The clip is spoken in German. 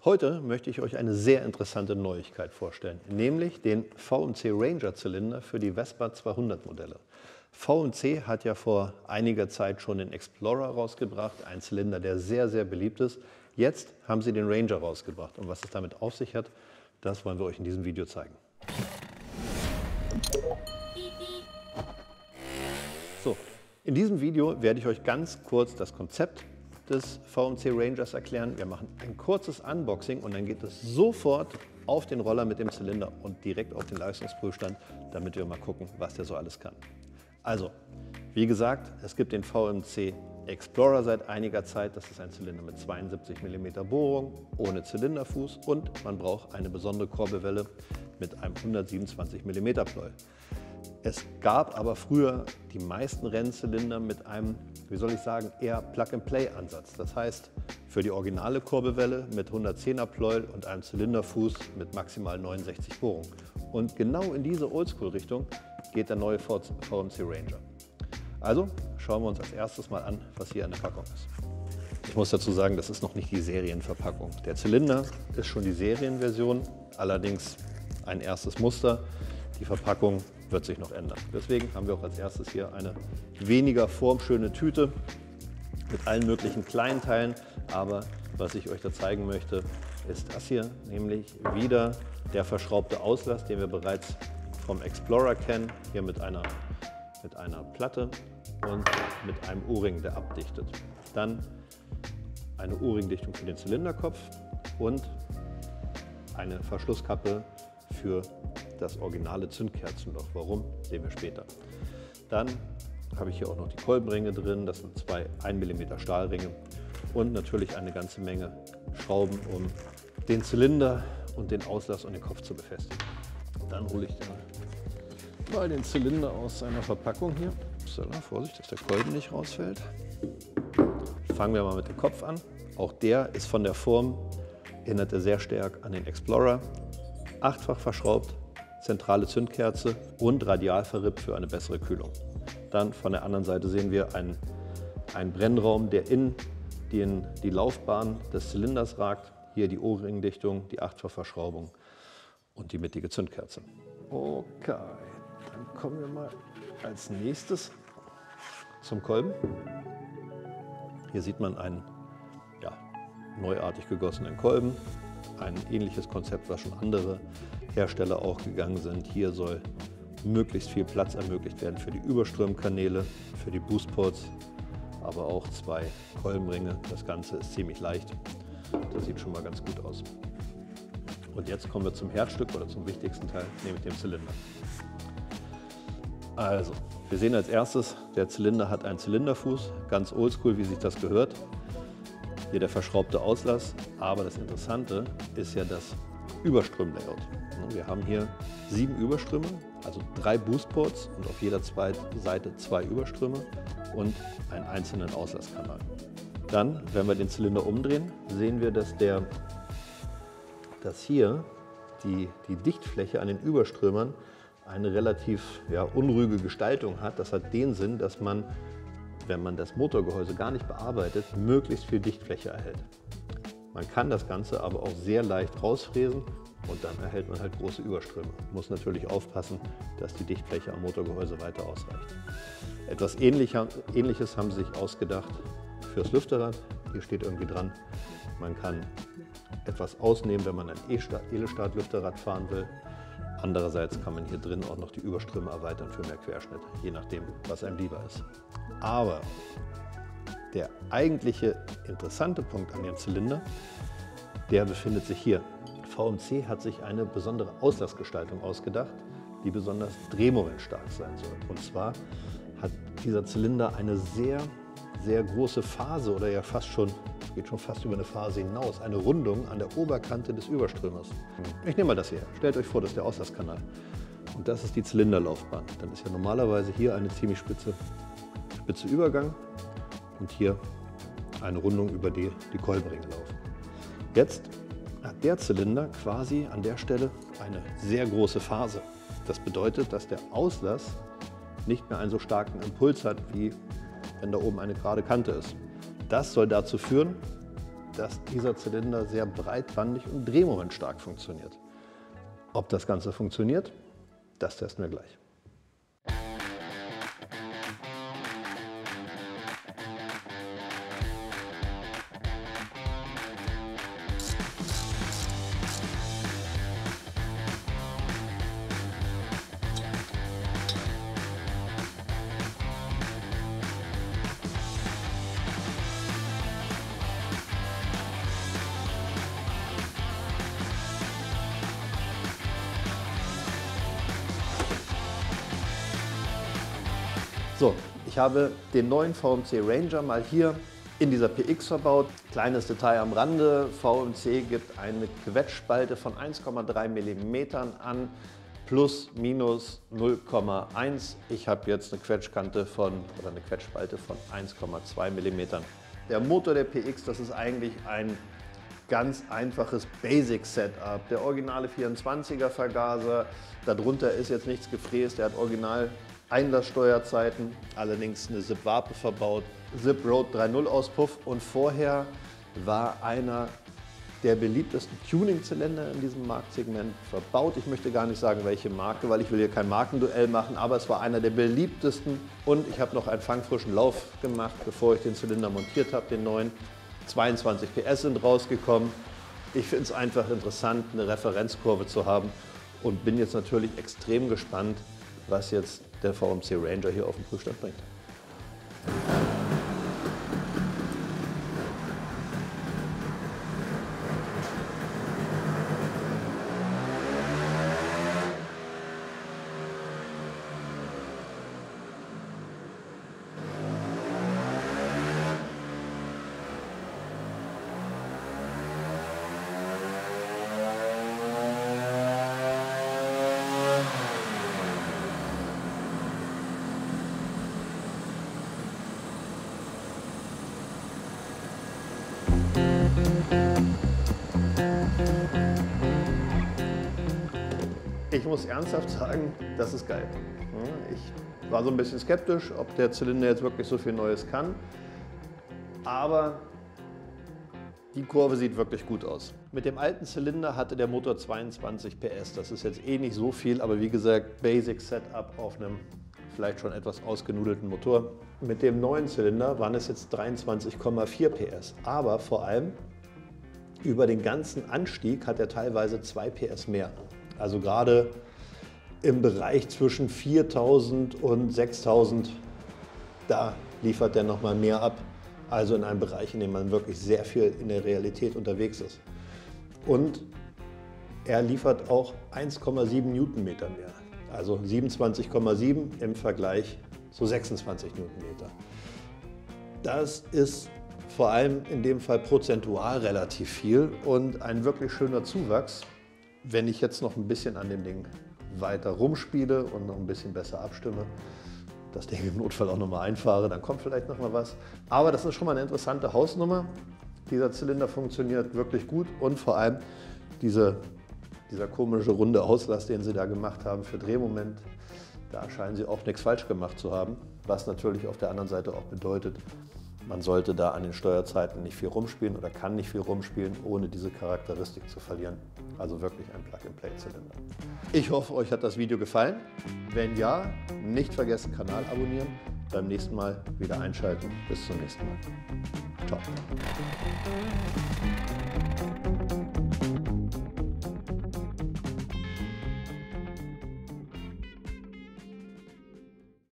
Heute möchte ich euch eine sehr interessante Neuigkeit vorstellen, nämlich den VMC Ranger Zylinder für die Vespa 200 Modelle. VMC hat ja vor einiger Zeit schon den Explorer rausgebracht, ein Zylinder, der sehr, sehr beliebt ist. Jetzt haben sie den Ranger rausgebracht und was es damit auf sich hat, das wollen wir euch in diesem Video zeigen. So, in diesem Video werde ich euch ganz kurz das Konzept des VMC Rangers erklären. Wir machen ein kurzes Unboxing und dann geht es sofort auf den Roller mit dem Zylinder und direkt auf den Leistungsprüfstand, damit wir mal gucken, was der so alles kann. Also, wie gesagt, es gibt den VMC Explorer seit einiger Zeit. Das ist ein Zylinder mit 72 mm Bohrung, ohne Zylinderfuß und man braucht eine besondere Kurbelwelle mit einem 127 mm Pleuel. Es gab aber früher die meisten Rennzylinder mit einem, wie soll ich sagen, eher Plug-and-Play-Ansatz. Das heißt, für die originale Kurbelwelle mit 110er Pleuel und einem Zylinderfuß mit maximal 69 Bohrungen. Und genau in diese Oldschool-Richtung geht der neue VMC Ranger. Also schauen wir uns als erstes mal an, was hier an der Packung ist. Ich muss dazu sagen, das ist noch nicht die Serienverpackung. Der Zylinder ist schon die Serienversion, allerdings ein erstes Muster. Die Verpackung wird sich noch ändern. Deswegen haben wir auch als erstes hier eine weniger formschöne Tüte mit allen möglichen kleinen Teilen. Aber was ich euch da zeigen möchte, ist das hier, nämlich wieder der verschraubte Auslass, den wir bereits vom Explorer kennen. Hier mit einer Platte und mit einem O-Ring, der abdichtet. Dann eine O-Ring-Dichtung für den Zylinderkopf und eine Verschlusskappe für das originale Zündkerzenloch. Warum, sehen wir später. Dann habe ich hier auch noch die Kolbenringe drin, das sind zwei 1 mm Stahlringe und natürlich eine ganze Menge Schrauben, um den Zylinder und den Auslass und den Kopf zu befestigen. Dann hole ich mal den Zylinder aus seiner Verpackung hier. Upsala, Vorsicht, dass der Kolben nicht rausfällt. Fangen wir mal mit dem Kopf an. Auch der ist von der Form, erinnert er sehr stark an den Explorer. 8-fach verschraubt, zentrale Zündkerze und radial verrippt für eine bessere Kühlung. Dann von der anderen Seite sehen wir einen Brennraum, der in die Laufbahn des Zylinders ragt. Hier die O-Ring-Dichtung, die 8-fach Verschraubung und die mittige Zündkerze. Okay, dann kommen wir mal als nächstes zum Kolben. Hier sieht man einen neuartig gegossenen Kolben. Ein ähnliches Konzept, was schon andere Hersteller auch gegangen sind. Hier soll möglichst viel Platz ermöglicht werden für die Überströmkanäle, für die Boostports, aber auch zwei Kolbenringe. Das Ganze ist ziemlich leicht. Das sieht schon mal ganz gut aus. Und jetzt kommen wir zum Herzstück oder zum wichtigsten Teil, nämlich dem Zylinder. Also, wir sehen als erstes, der Zylinder hat einen Zylinderfuß, ganz oldschool, wie sich das gehört. Hier der verschraubte Auslass, aber das Interessante ist ja das Überström-Layout. Wir haben hier 7 Überströme, also 3 Boostports und auf jeder Seite 2 Überströme und einen einzelnen Auslasskanal. Dann, wenn wir den Zylinder umdrehen, sehen wir, dass hier die Dichtfläche an den Überströmern eine relativ unruhige Gestaltung hat. Das hat den Sinn, dass man, wenn man das Motorgehäuse gar nicht bearbeitet, möglichst viel Dichtfläche erhält. Man kann das Ganze aber auch sehr leicht rausfräsen und dann erhält man halt große Überströme. Muss natürlich aufpassen, dass die Dichtfläche am Motorgehäuse weiter ausreicht. Etwas Ähnliches haben sie sich ausgedacht fürs Lüfterrad. Hier steht irgendwie dran, man kann etwas ausnehmen, wenn man ein Elestat-Lüfterrad fahren will. Andererseits kann man hier drin auch noch die Überströme erweitern für mehr Querschnitt, je nachdem, was einem lieber ist. Aber der eigentliche interessante Punkt an dem Zylinder, der befindet sich hier. VMC hat sich eine besondere Auslassgestaltung ausgedacht, die besonders drehmomentstark sein soll. Und zwar hat dieser Zylinder eine sehr, sehr große Phase oder ja geht schon fast über eine Phase hinaus, eine Rundung an der Oberkante des Überströmers. Ich nehme mal das hier. Stellt euch vor, das ist der Auslasskanal. Und das ist die Zylinderlaufbahn. Dann ist ja normalerweise hier eine ziemlich spitze Übergang und hier eine Rundung, über die Kolbenringe laufen. Jetzt hat der Zylinder quasi an der Stelle eine sehr große Phase. Das bedeutet, dass der Auslass nicht mehr einen so starken Impuls hat, wie wenn da oben eine gerade Kante ist. Das soll dazu führen, dass dieser Zylinder sehr breitbandig und drehmomentstark funktioniert. Ob das Ganze funktioniert, das testen wir gleich. So, ich habe den neuen VMC Ranger mal hier in dieser PX verbaut. Kleines Detail am Rande, VMC gibt eine Quetschspalte von 1,3 mm an, plus minus 0,1. Ich habe jetzt eine Quetschspalte von 1,2 mm. Der Motor der PX, das ist eigentlich ein ganz einfaches Basic-Setup. Der originale 24er Vergaser, darunter ist jetzt nichts gefräst, der hat original Einlasssteuerzeiten, allerdings eine SIP-Wape verbaut, SIP Road 3.0 Auspuff und vorher war einer der beliebtesten Tuning-Zylinder in diesem Marktsegment verbaut. Ich möchte gar nicht sagen, welche Marke, weil ich will hier kein Markenduell machen, aber es war einer der beliebtesten und ich habe noch einen fangfrischen Lauf gemacht, bevor ich den Zylinder montiert habe, den neuen. 22 PS sind rausgekommen. Ich finde es einfach interessant, eine Referenzkurve zu haben und bin jetzt natürlich extrem gespannt, was jetzt der VMC Ranger hier auf den Prüfstand bringt. Ich muss ernsthaft sagen, das ist geil. Ich war so ein bisschen skeptisch, ob der Zylinder jetzt wirklich so viel Neues kann, aber die Kurve sieht wirklich gut aus. Mit dem alten Zylinder hatte der Motor 22 PS, das ist jetzt eh nicht so viel, aber wie gesagt, Basic Setup auf einem vielleicht schon etwas ausgenudelten Motor. Mit dem neuen Zylinder waren es jetzt 23,4 PS, aber vor allem über den ganzen Anstieg hat er teilweise 2 PS mehr. Also gerade im Bereich zwischen 4.000 und 6.000, da liefert er noch mal mehr ab. Also in einem Bereich, in dem man wirklich sehr viel in der Realität unterwegs ist. Und er liefert auch 1,7 Newtonmeter mehr. Also 27,7 im Vergleich zu 26 Newtonmeter. Das ist vor allem in dem Fall prozentual relativ viel und ein wirklich schöner Zuwachs. Wenn ich jetzt noch ein bisschen an dem Ding weiter rumspiele und noch ein bisschen besser abstimme, das Ding im Notfall auch nochmal einfahre, dann kommt vielleicht noch mal was. Aber das ist schon mal eine interessante Hausnummer. Dieser Zylinder funktioniert wirklich gut und vor allem dieser komische runde Auslass, den sie da gemacht haben für Drehmoment, da scheinen sie auch nichts falsch gemacht zu haben. Was natürlich auf der anderen Seite auch bedeutet, man sollte da an den Steuerzeiten nicht viel rumspielen oder kann nicht viel rumspielen, ohne diese Charakteristik zu verlieren. Also wirklich ein Plug-and-Play-Zylinder. Ich hoffe, euch hat das Video gefallen. Wenn ja, nicht vergessen, Kanal abonnieren. Beim nächsten Mal wieder einschalten. Bis zum nächsten Mal. Ciao.